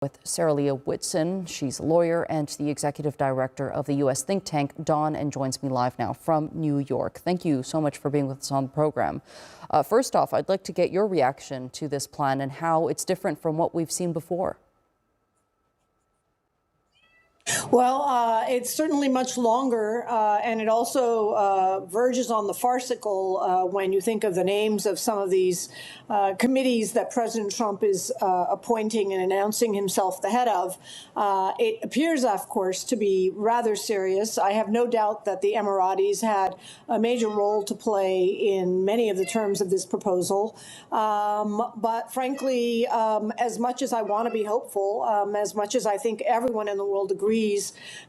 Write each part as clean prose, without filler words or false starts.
With Sarah Leah Whitson. She's a lawyer and the executive director of the U.S. think tank Dawn, and joins me live now from New York. Thank you so much for being with us on the program. First off, I'd like to get your reaction to this plan and how it's different from what we've seen before. Well, it's certainly much longer, and it also verges on the farcical when you think of the names of some of these committees that President Trump is appointing and announcing himself the head of. It appears, of course, to be rather serious. I have no doubt that the Emiratis had a major role to play in many of the terms of this proposal. But frankly, as much as I want to be hopeful, as much as I think everyone in the world agrees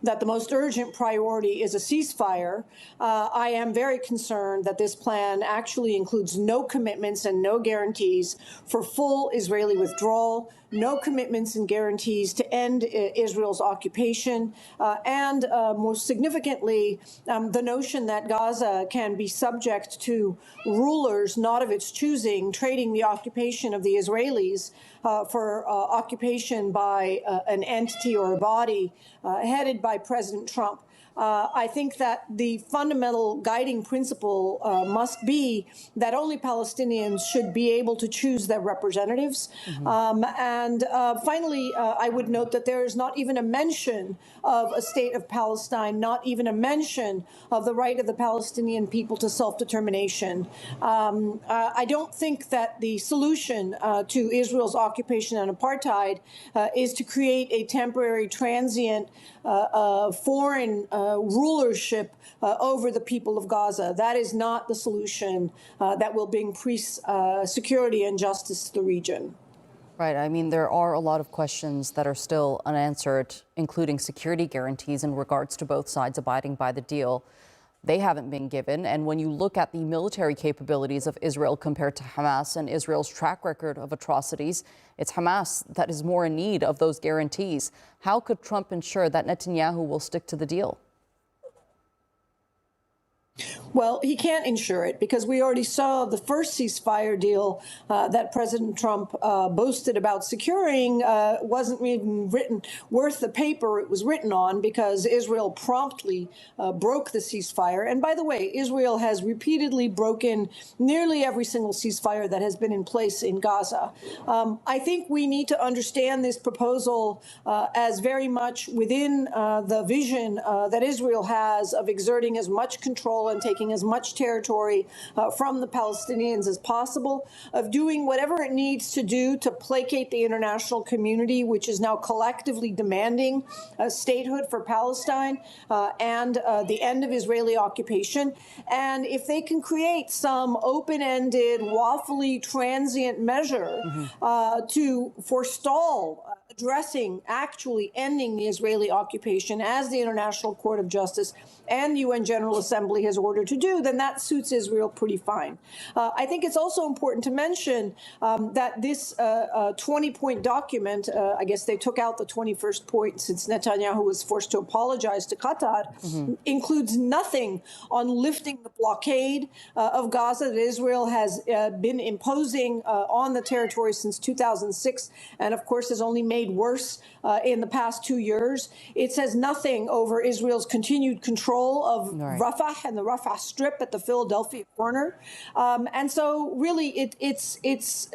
that the most urgent priority is a ceasefire, I am very concerned that this plan actually includes no commitments and no guarantees for full Israeli withdrawal, no commitments and guarantees to end Israel's occupation, and most significantly, the notion that Gaza can be subject to rulers not of its choosing, trading the occupation of the Israelis for occupation by an entity or a body headed by President Trump. I think that the fundamental guiding principle must be that only Palestinians should be able to choose their representatives. And finally, I would note that there is not even a mention of a state of Palestine, not even a mention of the right of the Palestinian people to self-determination. I don't think that the solution to Israel's occupation and apartheid is to create a temporary, transient, foreign rulership over the people of Gaza. That is not the solution that will bring peace, security, and justice to the region. Right. I mean, there are a lot of questions that are still unanswered, including security guarantees in regards to both sides abiding by the deal. They haven't been given. And when you look at the military capabilities of Israel compared to Hamas and Israel's track record of atrocities, it's Hamas that is more in need of those guarantees. How could Trump ensure that Netanyahu will stick to the deal? Well, he can't ensure it because we already saw the first ceasefire deal that President Trump boasted about securing wasn't even worth the paper it was written on, because Israel promptly broke the ceasefire. And by the way, Israel has repeatedly broken nearly every single ceasefire that has been in place in Gaza. I think we need to understand this proposal as very much within the vision that Israel has of exerting as much control and taking as much territory from the Palestinians as possible, of doing whatever it needs to do to placate the international community, which is now collectively demanding statehood for Palestine and the end of Israeli occupation. And if they can create some open-ended, lawfully transient measure to forestall addressing, actually ending the Israeli occupation, as the International Court of Justice and the UN General Assembly has ordered to do, then that suits Israel pretty fine. I think it's also important to mention that this 20-point document, I guess they took out the 21st point since Netanyahu was forced to apologize to Qatar, includes nothing on lifting the blockade of Gaza that Israel has been imposing on the territory since 2006, and of course has only made worse in the past 2 years. It says nothing over Israel's continued control of Rafah and the Rafah Strip at the Philadelphia corner. And so really it's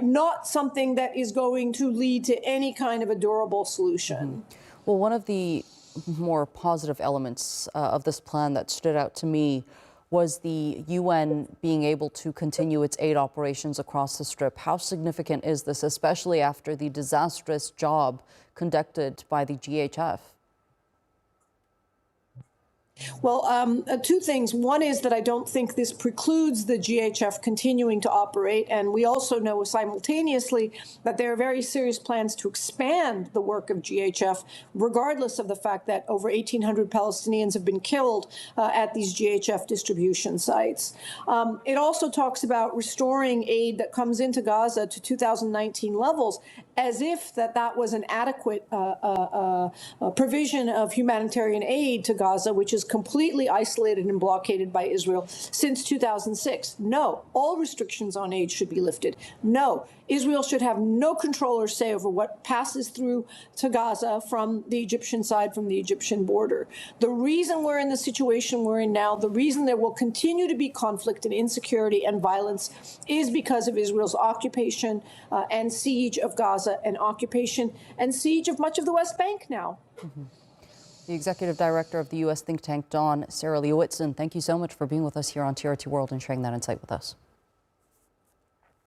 not something that is going to lead to any kind of a durable solution. Well, one of the more positive elements of this plan that stood out to me was the UN being able to continue its aid operations across the Strip. How significant is this, especially after the disastrous job conducted by the GHF? Well, two things. One is that I don't think this precludes the GHF continuing to operate. And we also know simultaneously that there are very serious plans to expand the work of GHF, regardless of the fact that over 1,800 Palestinians have been killed at these GHF distribution sites. It also talks about restoring aid that comes into Gaza to 2019 levels. as if that was an adequate provision of humanitarian aid to Gaza, which is completely isolated and blockaded by Israel since 2006. No, all restrictions on aid should be lifted. No, Israel should have no control or say over what passes through to Gaza from the Egyptian side, from the Egyptian border. The reason we're in the situation we're in now, the reason there will continue to be conflict and insecurity and violence is because of Israel's occupation and siege of Gaza, and occupation and siege of much of the West Bank now. The executive director of the U.S. think tank Dawn, Sarah Leah Whitson, thank you so much for being with us here on TRT World and sharing that insight with us.